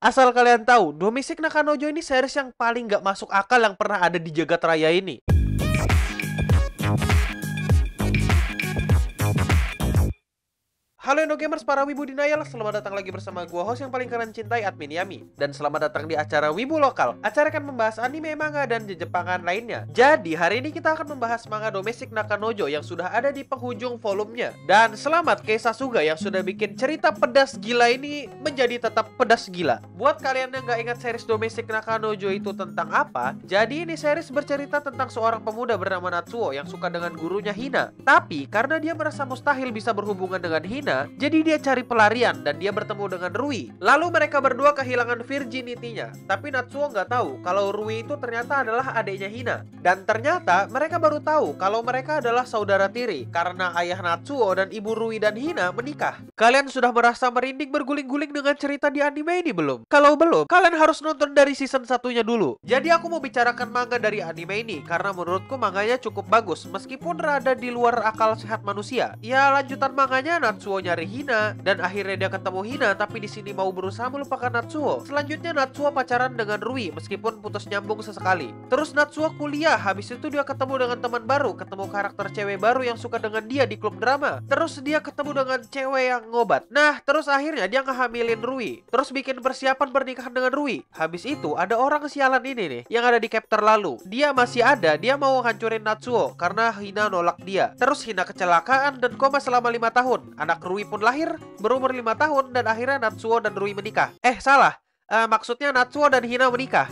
Asal kalian tahu, Domestic Nakanojo ini series yang paling gak masuk akal yang pernah ada di jagat raya ini. Halo Indogamers, para Wibu Denial, selamat datang lagi bersama gua host yang paling kalian cintai, Admin Yami. Dan selamat datang di acara Wibu Lokal. Acara akan membahas anime, manga, dan jejepangan lainnya. Jadi, hari ini kita akan membahas manga Domestic Nakanojo yang sudah ada di penghujung volumenya. Dan selamat Kei Sasuga yang sudah bikin cerita pedas gila ini menjadi tetap pedas gila. Buat kalian yang gak ingat series Domestic Nakanojo itu tentang apa, jadi ini series bercerita tentang seorang pemuda bernama Natsuo yang suka dengan gurunya Hina. Tapi, karena dia merasa mustahil bisa berhubungan dengan Hina, jadi dia cari pelarian dan dia bertemu dengan Rui. Lalu mereka berdua kehilangan virginity-nya. Tapi Natsuo nggak tahu kalau Rui itu ternyata adalah adiknya Hina. Dan ternyata mereka baru tahu kalau mereka adalah saudara tiri karena ayah Natsuo dan ibu Rui dan Hina menikah. Kalian sudah merasa merinding berguling-guling dengan cerita di anime ini belum? Kalau belum, kalian harus nonton dari season satunya dulu. Jadi aku mau bicarakan manga dari anime ini karena menurutku manganya cukup bagus meskipun rada di luar akal sehat manusia. Ya, lanjutan manganya Natsuo nyari Hina dan akhirnya dia ketemu Hina, tapi di sini mau berusaha melupakan Natsuo. Selanjutnya Natsuo pacaran dengan Rui meskipun putus nyambung sesekali. Terus Natsuo kuliah, habis itu dia ketemu dengan teman baru, ketemu karakter cewek baru yang suka dengan dia di klub drama. Terus dia ketemu dengan cewek yang ngobat. Nah, terus akhirnya dia ngehamilin Rui. Terus bikin persiapan pernikahan dengan Rui. Habis itu ada orang sialan ini nih yang ada di chapter lalu. Dia masih ada, dia mau hancurin Natsuo karena Hina nolak dia. Terus Hina kecelakaan dan koma selama 5 tahun. Anak Rui pun lahir berumur 5 tahun dan akhirnya Natsuo dan Rui menikah. Salah. Maksudnya Natsuo dan Hina menikah.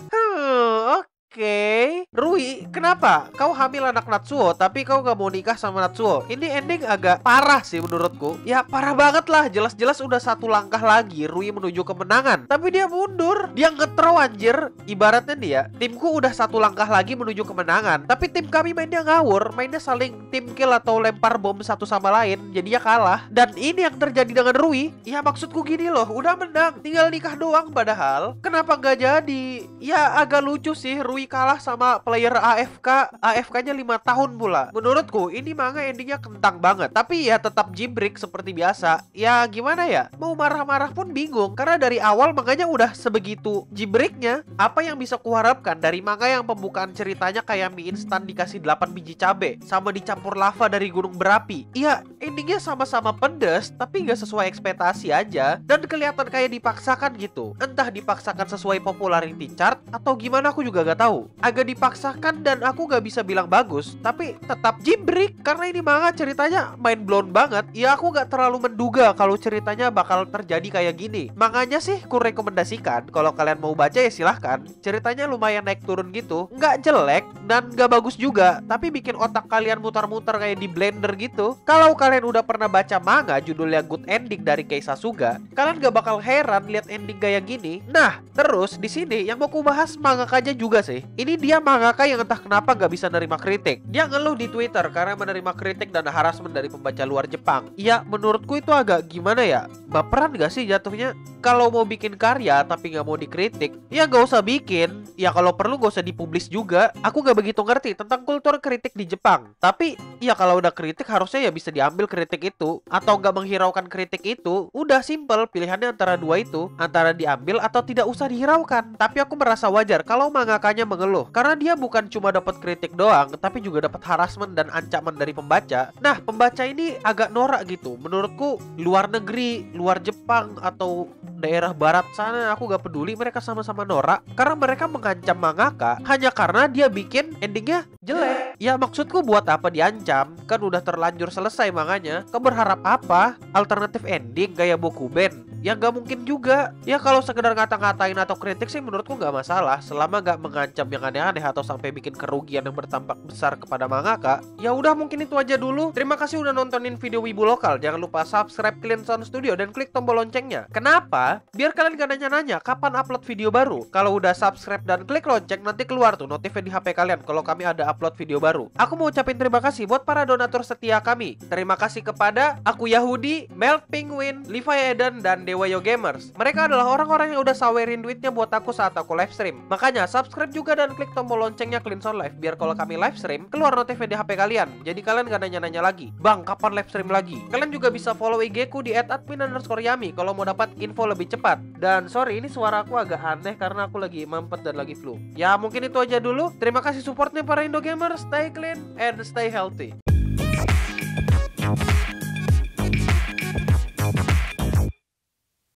Oke. Rui, kenapa? Kau hamil anak Natsuo tapi kau gak mau nikah sama Natsuo. Ini ending agak parah sih menurutku. Ya parah banget lah. Jelas-jelas udah satu langkah lagi Rui menuju kemenangan, tapi dia mundur. Dia nge-throw anjir. Ibaratnya dia, timku udah satu langkah lagi menuju kemenangan, tapi tim kami mainnya ngawur. Mainnya saling tim kill atau lempar bom satu sama lain, jadinya kalah. Dan ini yang terjadi dengan Rui. Ya maksudku gini loh, udah menang, tinggal nikah doang. Padahal kenapa gak jadi? Ya agak lucu sih Rui kalah sama player AFK. AFK-nya 5 tahun pula. Menurutku ini manga endingnya kentang banget. Tapi ya tetap jibrik seperti biasa. Ya gimana ya, mau marah-marah pun bingung karena dari awal manganya udah sebegitu jibriknya. Apa yang bisa kuharapkan dari manga yang pembukaan ceritanya kayak mie instan dikasih 8 biji cabe sama dicampur lava dari gunung berapi? Iya, endingnya sama-sama pedes tapi gak sesuai ekspektasi aja. Dan kelihatan kayak dipaksakan gitu. Entah dipaksakan sesuai popularity chart atau gimana aku juga gak tahu. Agak dipaksakan dan aku gak bisa bilang bagus, tapi tetap jibrik karena ini manga ceritanya mind blown banget. Ya aku gak terlalu menduga kalau ceritanya bakal terjadi kayak gini. Manganya sih ku rekomendasikan, kalau kalian mau baca ya silahkan. Ceritanya lumayan naik turun gitu, nggak jelek dan nggak bagus juga, tapi bikin otak kalian mutar-mutar kayak di blender gitu. Kalau kalian udah pernah baca manga judulnya Good Ending dari Kei Sasuga, kalian gak bakal heran lihat ending kayak gini. Nah, terus di sini yang mau ku bahas mangakanya juga sih. Ini dia mangaka yang entah kenapa gak bisa nerima kritik. Dia ngeluh di Twitter karena menerima kritik dan harassment dari pembaca luar Jepang. Ya menurutku itu agak gimana ya, baperan gak sih jatuhnya? Kalau mau bikin karya tapi gak mau dikritik, ya gak usah bikin. Ya kalau perlu gak usah dipublis juga. Aku gak begitu ngerti tentang kultur kritik di Jepang, tapi ya kalau udah kritik harusnya ya bisa diambil kritik itu, atau gak menghiraukan kritik itu. Udah simple, pilihannya antara dua itu, antara diambil atau tidak usah dihiraukan. Tapi aku merasa wajar kalau mangakanya mengeluh karena dia bukan cuma dapat kritik doang, tapi juga dapat harassment dan ancaman dari pembaca. Nah, pembaca ini agak norak gitu. Menurutku luar negeri, luar Jepang atau daerah barat sana, aku gak peduli, mereka sama-sama norak karena mereka mengancam mangaka hanya karena dia bikin endingnya jelek. Ya maksudku buat apa diancam? Kan udah terlanjur selesai manganya. Kau berharap apa? Alternatif ending kayak Bokuben? Ya gak mungkin juga. Ya kalau sekedar ngata-ngatain atau kritik sih menurutku gak masalah, selama gak mengancam yang aneh-aneh atau sampai bikin kerugian yang bertambah besar kepada mangaka. Ya udah, mungkin itu aja dulu. Terima kasih udah nontonin video Wibu Lokal. Jangan lupa subscribe Clean Sound Studio dan klik tombol loncengnya. Kenapa? Biar kalian gak nanya-nanya kapan upload video baru. Kalau udah subscribe dan klik lonceng, nanti keluar tuh notifnya di HP kalian kalau kami ada upload video baru. Aku mau ucapin terima kasih buat para donatur setia kami. Terima kasih kepada Aku Yahudi, Melt Penguin, Levi Eden, dan Dewa Yo Gamers. Mereka adalah orang-orang yang udah sawerin duitnya buat aku saat aku live stream. Makanya subscribe juga dan klik tombol loncengnya Cleanson Live biar kalau kami live stream keluar notifnya di HP kalian. Jadi kalian gak nanya-nanya lagi, "Bang, kapan live stream lagi?" Kalian juga bisa follow IG ku di @admin_yami kalau mau dapat info lebih cepat. Dan sorry, ini suara aku agak aneh karena aku lagi mampet dan lagi flu. Ya mungkin itu aja dulu. Terima kasih supportnya para Indo Gamers. Stay clean and stay healthy.